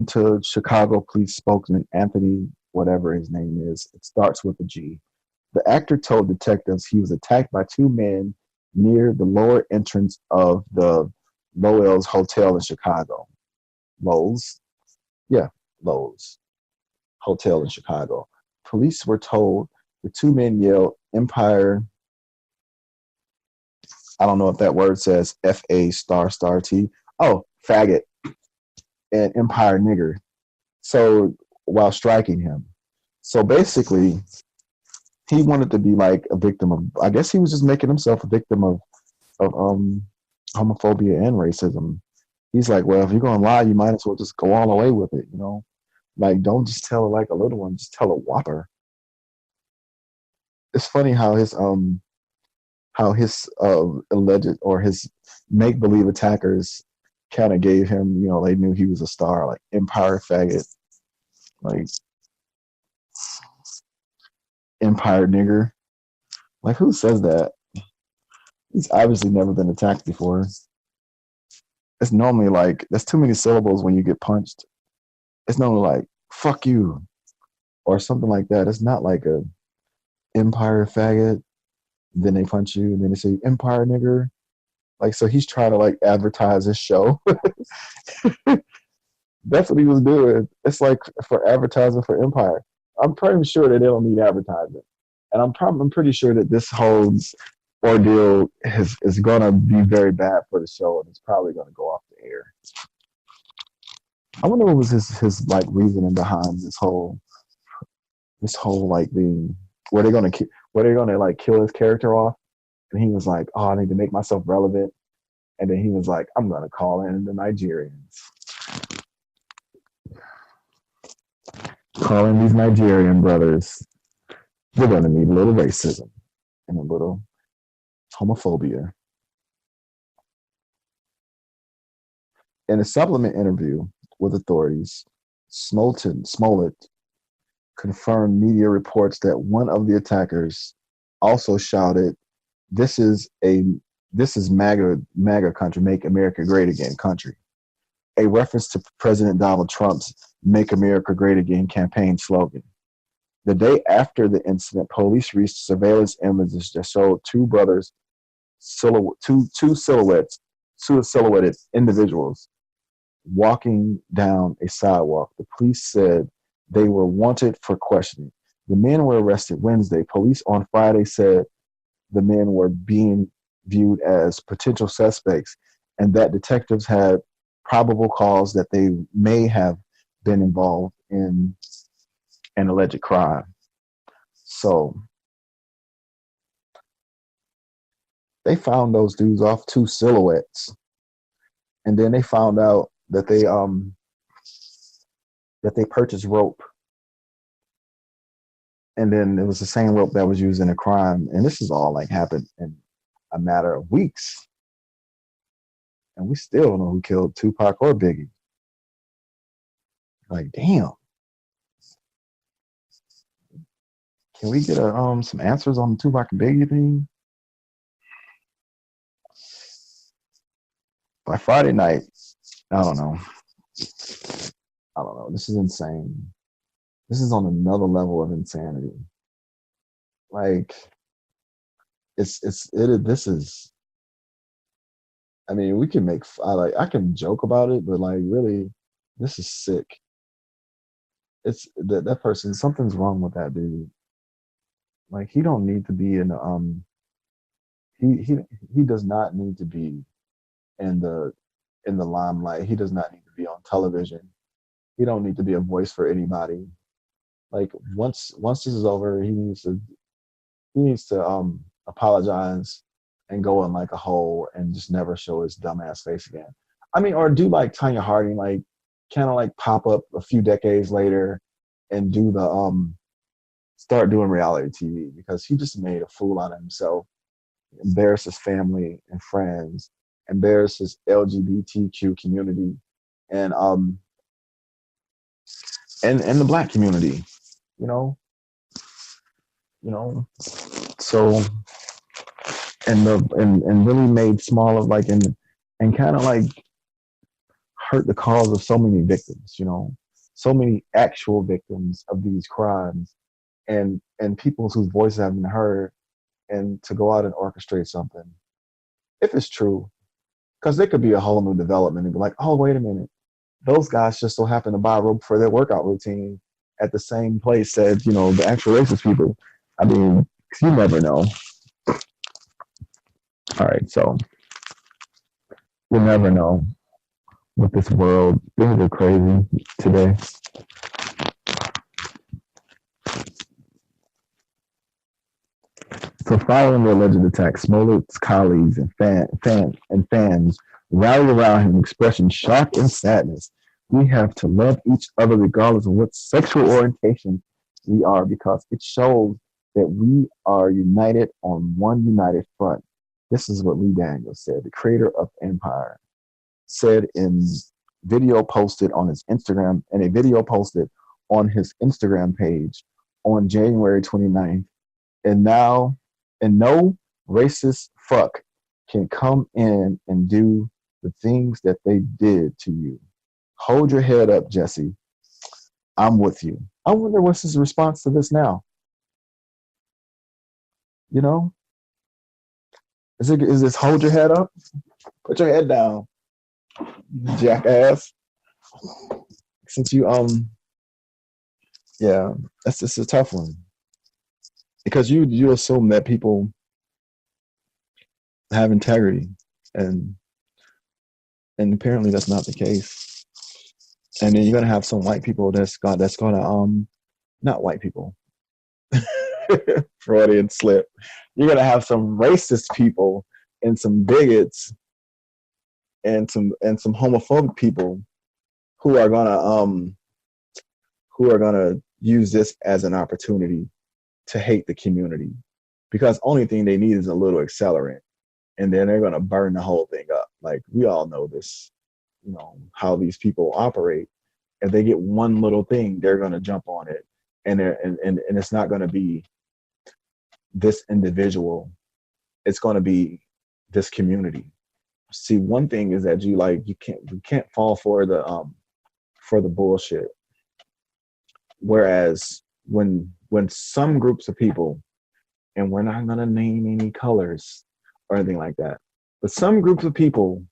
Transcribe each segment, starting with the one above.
To Chicago police spokesman Anthony, whatever his name is, it starts with a G. The actor told detectives he was attacked by two men near the lower entrance of the Lowell's Hotel in Chicago. Lowe's? Yeah, Lowe's Hotel in Chicago. Police were told the two men yelled Empire. I don't know if that word says FA star star T. Oh, faggot and Empire nigger. So while striking him. So basically, he wanted to be like a victim of. I guess he was just making himself a victim of homophobia and racism. He's like, well, if you're gonna lie, you might as well just go all the way with it, you know. Like, don't just tell it like a little one, just tell a whopper. It's funny how his alleged or his make believe attackers kind of gave him, you know, they knew he was a star, like Empire faggot, like Empire nigger. Like, who says that? He's obviously never been attacked before. It's normally like, that's too many syllables when you get punched. It's normally like, fuck you, or something like that. It's not like a Empire faggot, then they punch you, and then they say Empire nigger. Like, so he's trying to like advertise his show. That's what he was doing. It's like for advertising for Empire. I'm pretty sure that they don't need advertisement, and I'm pretty sure that this whole ordeal is gonna be very bad for the show, and it's probably gonna go off the air. I wonder what was his like reasoning behind this whole like being were they gonna like kill his character off, and he was like, oh, I need to make myself relevant, and then he was like, I'm gonna call in the Nigerians. Calling these Nigerian brothers. We're going to need a little racism and a little homophobia. In a supplement interview with authorities, Smollett confirmed media reports that one of the attackers also shouted, "This is a this is MAGA country, Make America Great Again country," a reference to President Donald Trump's Make America Great Again campaign slogan. The day after the incident, police released surveillance images that showed two brothers, two silhouetted individuals walking down a sidewalk. The police said they were wanted for questioning. The men were arrested Wednesday. Police on Friday said the men were being viewed as potential suspects and that detectives had probable cause that they may have been involved in an alleged crime. So they found those dudes off, two silhouettes, and then they found out that they purchased rope, and then it was the same rope that was used in a crime. And this is all like happened in a matter of weeks, and we still don't know who killed Tupac or Biggie. Like, damn, can we get some answers on the Tupac and Biggie thing by Friday night? I don't know. I don't know. This is insane. This is on another level of insanity. Like, this is. I mean, we can make. I can joke about it, but like, really, this is sick. It's that person. Something's wrong with that dude. Like, he don't need to be in the he does not need to be in the limelight. He does not need to be on television. He don't need to be a voice for anybody. Like, once this is over, he needs to apologize and go in like a hole and just never show his dumbass face again. I mean, or do like Tanya Harding, like kind of like pop up a few decades later and do the start doing reality TV, because he just made a fool out of himself, embarrassed his family and friends, embarrassed his LGBTQ community, and and the black community, you know, you know. So and really made small of like and kind of like hurt the cause of so many victims, so many actual victims of these crimes, and people whose voices have been heard, and to go out and orchestrate something, if it's true, because there could be a whole new development and be like, oh, wait a minute, those guys just so happen to buy a rope for their workout routine at the same place as, the actual racist people. I mean, you never know. All right, so you'll never know with this world. Things are crazy today. So following the alleged attack, Smollett's colleagues and fans rallied around him, expressing shock and sadness. We have to love each other regardless of what sexual orientation we are, because it shows that we are united on one united front. This is what Lee Daniels said, the creator of Empire, said in video posted on his Instagram, and a video posted on his Instagram page on January 29th. And no racist fuck can come in and do the things that they did to you. Hold your head up, Jussie. I'm with you. I wonder what's his response to this now. Is this hold your head up? Put your head down, jackass. Since you yeah, that's just a tough one. Because you assume that people have integrity, and apparently that's not the case. And then you're gonna have some white people that's gonna not white people. Freudian slip. You're gonna have some racist people and some bigots and some homophobic people who are gonna use this as an opportunity to hate the community, because only thing they need is a little accelerant, and then they're gonna burn the whole thing up. Like, we all know this, how these people operate. If they get one little thing, they're gonna jump on it, and it's not gonna be this individual, it's going to be this community. See, one thing is that you can't fall for the bullshit. Whereas when some groups of people, and we're not going to name any colors or anything like that, but some groups of people,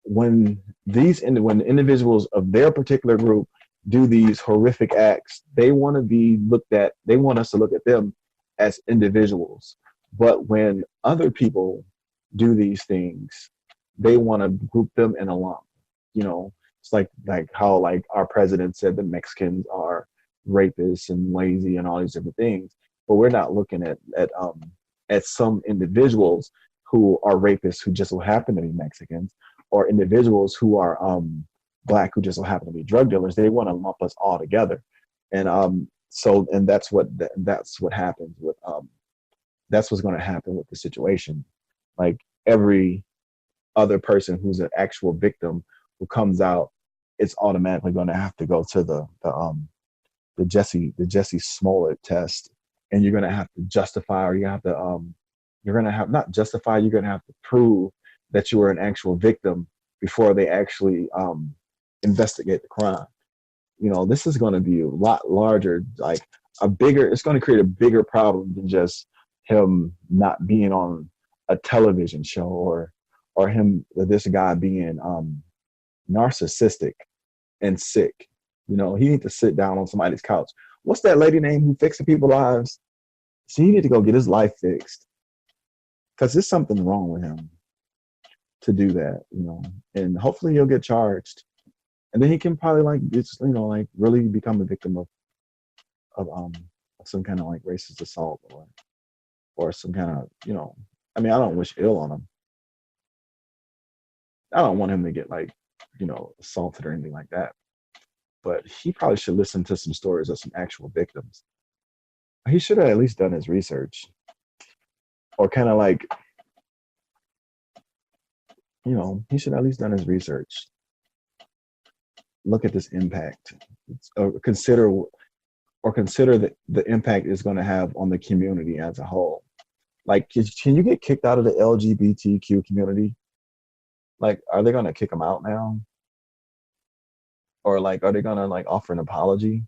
when individuals of their particular group do these horrific acts, they want us to look at them as individuals. But when other people do these things, they want to group them in a lump. It's like how our president said that Mexicans are rapists and lazy and all these different things. But we're not looking at some individuals who are rapists who just so happen to be Mexicans, or individuals who are black who just so happen to be drug dealers. They want to lump us all together. And that's what happens with that's what's going to happen with the situation. Like, every other person who's an actual victim who comes out, it's automatically going to have to go to the Jussie Smollett test, and you're going to have to justify, or you're going to have not justify, you're going to have to prove that you were an actual victim before they actually investigate the crime. This is going to be a lot larger, it's going to create a bigger problem than just him not being on a television show, or this guy being narcissistic and sick. He needs to sit down on somebody's couch. What's that lady name who fixes people's lives? So he need to go get his life fixed, because there's something wrong with him to do that, and hopefully he'll get charged. And then he can probably really become a victim of some kind of racist assault, or some kind of, I don't wish ill on him. I don't want him to get assaulted or anything like that. But he probably should listen to some stories of some actual victims. He should have at least done his research, or kind of he should have at least done his research. Look at this impact, consider the impact it's going to have on the community as a whole. Can you get kicked out of the LGBTQ community? Are they going to kick them out now? Or like, are they gonna like offer an apology?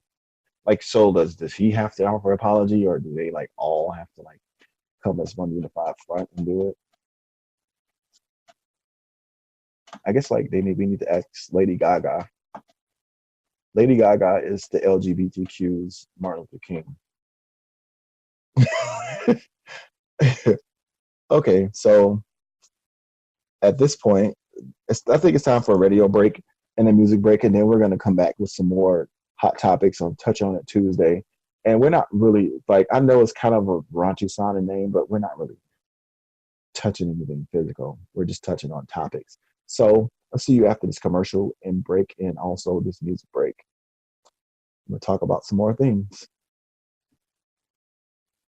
Like, so does he have to offer an apology, or do they like all have to like come as one unified front and do it? I guess like we need to ask Lady Gaga. Lady Gaga is the LGBTQ's Martin Luther King. Okay, so at this point, I think it's time for a radio break and a music break, and then we're going to come back with some more hot topics on Touch On It Tuesday. And we're not really like, I know it's kind of a raunchy sounding name, but we're not really touching anything physical. We're just touching on topics. So I'll see you after this commercial and break, and also this music break. We'll talk about some more things.